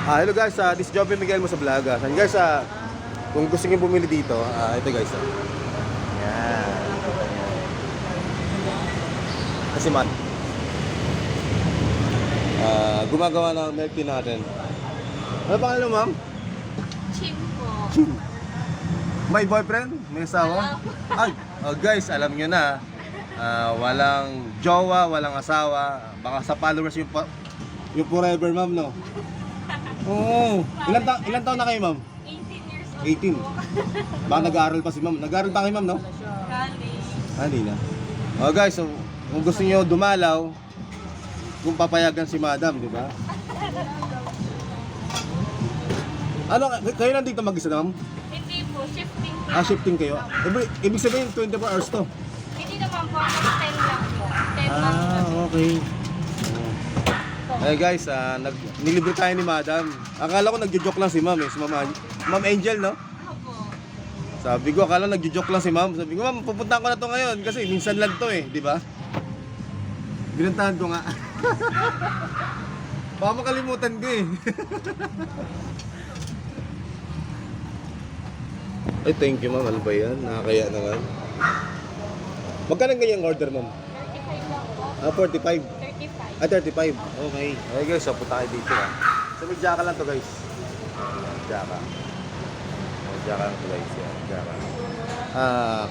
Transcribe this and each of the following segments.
Hello guys, this is Joby Miguel mo sa vlog. Guys, kung gusto niyo bumili dito, ito guys. Yan. Kasi man, gumagawa ng milk tea natin. Ano pangalan ma'am? Chim po. May boyfriend? May asawa? Ay, guys, alam nyo na. Walang jowa, walang asawa. Baka sa followers yung forever ma'am, no? Oo. Ilan taon na kayo ma'am? 18 years old 18. po. Baka nag-aaral pa si ma'am. Nag-aaral pa kayo ma'am, no? College. Hindi na. Guys, so, kung gusto niyo dumalaw, kung papayagan si madam, di ba? Ano, kayo lang dito mag-isa na ma'am? Hindi po, shifting po. Shifting kayo. Ibig sabihin 24 hours to. Hindi naman po, ako 10 lang po. 10 lang po. Okay. Guys, nilibre tayo ni madam. Akala ko nagjo-joke lang si ma'am eh. Si Ma'am Angel, no? Opo. Sabi ko, akala nagjo-joke lang si ma'am. Sabi ko, ma'am, pupuntahan ko na to ngayon kasi minsan lang to eh, di ba? Binantahan ko nga. Baka makalimutan ko eh. Ay, thank you ma'am. Ano ba yan? Nakakaya naman. Magkano ganyang order ma'am? 35 lang po. 45. 35. 35. Okay. Okay guys, so punta kayo dito Sa may jaka lang to guys. Jaka. Jaka lang to guys. Jaka.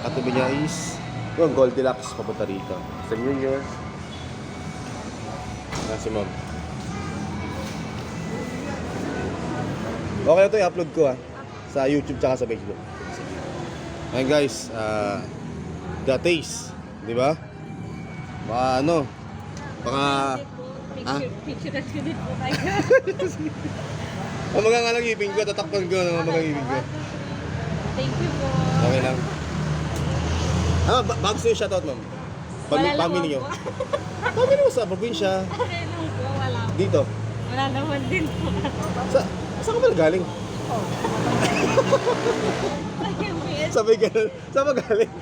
Katabi niya is yung Goldilocks papunta rito. Sa New Year. Si ma'am. Okay na to, i-upload ko sa YouTube tsaka sa Facebook. Ayun guys, the taste, di ba? Baka ano, baka Picture ko din po tayo. mga nga lang ipin ko, tatakpan ko ng mga ipin ko. Thank you po. Okay lang. Bago sa'yo shoutout ma'am. Wala Pamili nyo. po. Pamili mo sa probinsya. Okay lang po, wala po. Dito. Wala naman din po. Saan ka pala galing? Sabi ka, saan ka galing?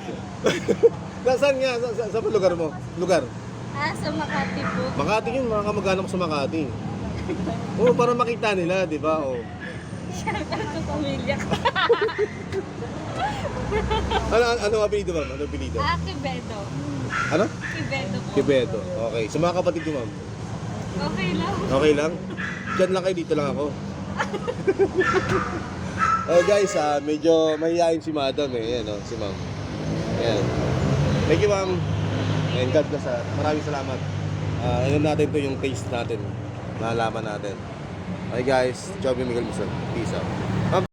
Saan nga? Saan pa lugar mo? Lugar? Sa Makati po. Makati yun, mga kamag-anak ko sa Makati. Oo, para makita nila, di ba? Oh. Shoutout sa pamilya ko. Ano ang apelido ma'am? Ano ang apelido? Kibedo. Ano? Kibedo po. Kibedo. Okay. Sa mga kapatid ko ma'am? Okay lang. Okay lang? Diyan lang kayo, dito lang ako. Oh guys, medyo mahihayin si madam eh. Ayan si ma'am. Ayan. Thank you ma'am. And God bless. Maraming salamat. Ano natin to yung taste natin. Nalaman natin. Okay guys, Joby Miguel Muson. Peace out.